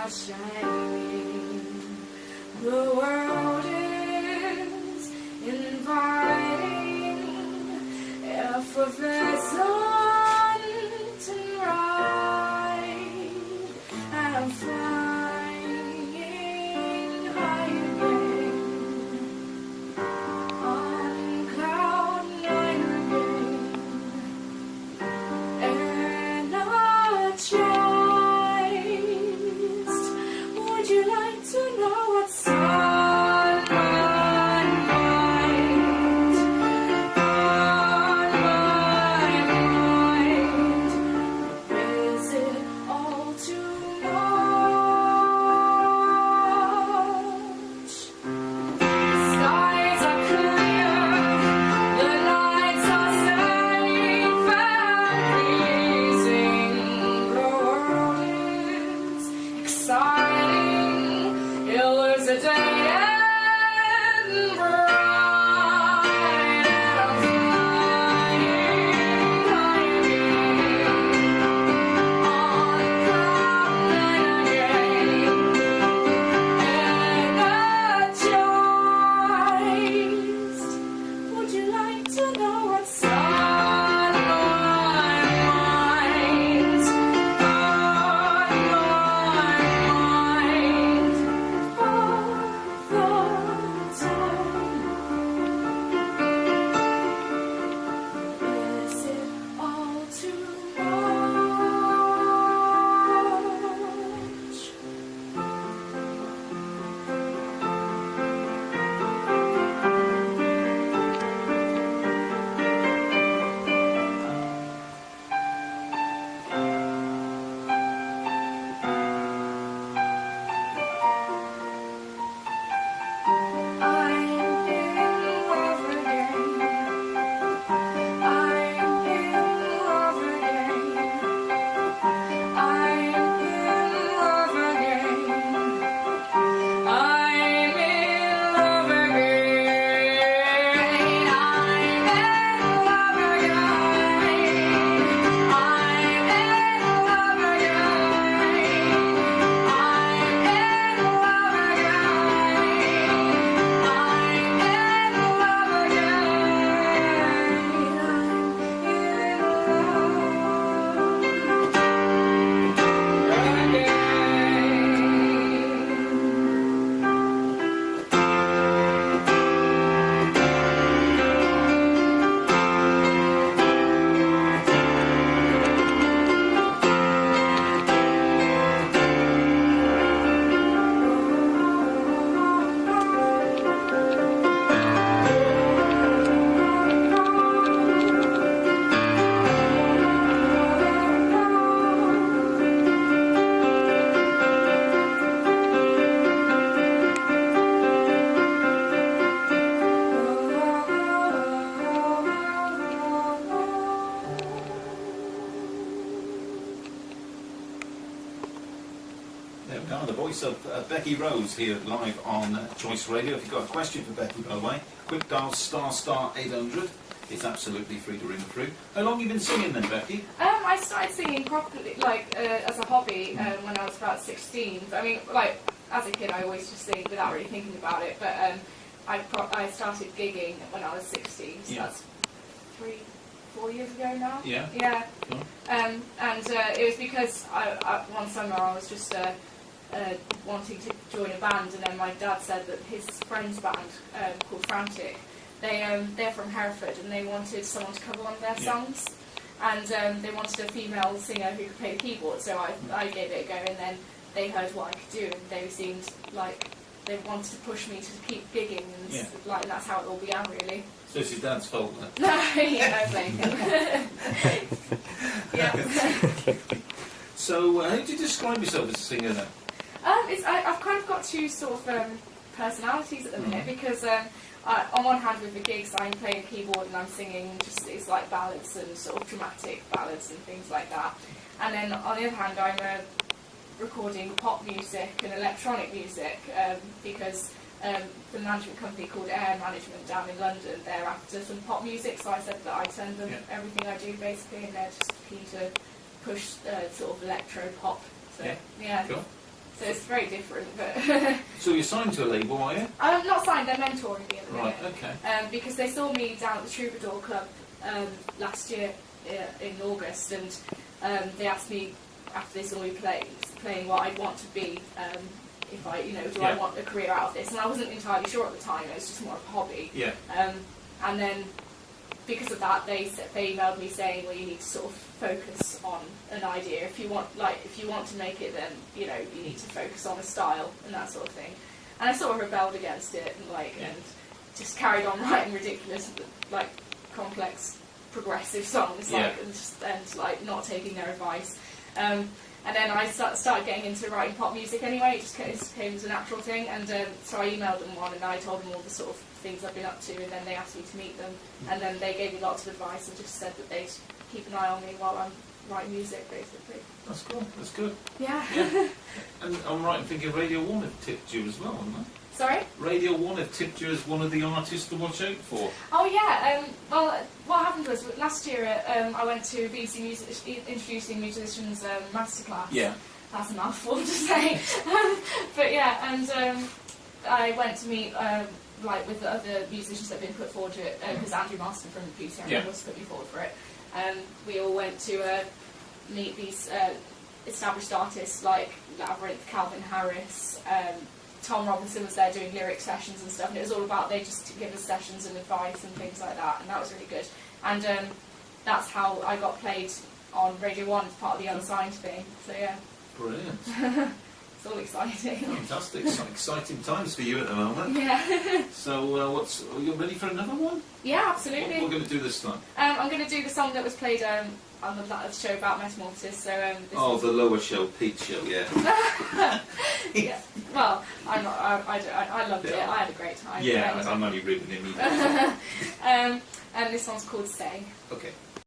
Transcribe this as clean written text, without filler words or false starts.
shining. The world is inviting, effervescent and bright, and I'm flying high again, on cloud nine again, energized. Would you like to know what's on my mind? On my mind. Is it all too much? The skies are clear, the nights are safe and pleasing. The world is exciting. There's a day and bright, and I'm flying high on cloud nine again, energized. Would you like to know what's on my mind? On my mind. All the time. Is it all too much? I'm in love again. I'm in love again. I'm in love again. I'm in love again. I'm in love again. I'm in love again. I'm in love There we are, the voice of Becky Rose here live on Choice Radio. If you've got a question for Becky, by the way, quick dial *800. It's absolutely free to ring through. How long have you been singing then, Becky? I started singing properly, as a hobby, when I was about 16. I mean, as a kid, I always just sing without really thinking about it. But I started gigging when I was 16. So Yeah. that's 4 years ago now. Yeah. Yeah. Cool. And it was because one summer I was just wanting to join a band, and then my dad said that his friend's band called Frantic, they're from Hereford, and they wanted someone to cover one of their songs, and they wanted a female singer who could play the keyboard. So I gave it a go, and then they heard what I could do, and they seemed like they wanted to push me to keep gigging, and and that's how it all began, really. So it's your dad's fault then? No, yeah, no blame him. Yeah. So how do you describe yourself as a singer then? I've kind of got two sort of personalities at the minute, because on one hand with the gigs I'm playing keyboard and I'm singing it's like ballads and sort of dramatic ballads and things like that, and then on the other hand I'm recording pop music and electronic music, because the management company called Air Management down in London, they're after some pop music, so I said that I send them everything I do basically, and they're just keen to push sort of electro pop. So yeah. Cool. So it's very different, but... So you're signed to a label, are you? I'm not signed, they're mentoring me at the minute. Right, okay. Because they saw me down at the Troubadour Club last year in August, and they asked me, after they saw me playing what I'd want to be, if I, do I want a career out of this? And I wasn't entirely sure at the time, it was just more of a hobby. Yeah. And then, because of that, they emailed me saying, well, you need to sort of focus on an idea. If you want to make it, then you need to focus on a style and that sort of thing. And I sort of rebelled against it, and just carried on writing ridiculous, complex, progressive songs, and not taking their advice. And then I started getting into writing pop music anyway. It just came as a natural thing, and so I emailed them one, and I told them all the sort of things I've been up to, and then they asked me to meet them, and then they gave me lots of advice and just said that they'd keep an eye on me while I'm writing music, basically. That's cool. That's good. Yeah. And I'm right in thinking Radio 1 have tipped you as well, haven't they? Sorry? Radio 1 have tipped you as one of the artists to watch out for. Oh yeah, well what happened was last year I went to BBC Introducing Musicians Masterclass. Yeah. That's a mouthful to say. But yeah, and I went to meet with the other musicians that had been put forward to it, because Andrew Marston from BBC was put me forward for it. We all went to meet these established artists like Labyrinth, Calvin Harris, Tom Robinson was there doing lyric sessions and stuff, and it was all about, they just give us sessions and advice and things like that, and that was really good. And that's how I got played on Radio 1 as part of the Unsigned thing, so yeah. Brilliant. It's all exciting. Fantastic. Some exciting times for you at the moment. Yeah. So are you ready for another one? Yeah, absolutely. What are we going to do this time? I'm going to do the song that was played on the show about Metamorphosis. So the lower show, Pete's show, yeah. Yeah. Well, I'm not. I loved it. I had a great time. Yeah, I'm only ribbing him either. And this one's called "Say." Okay.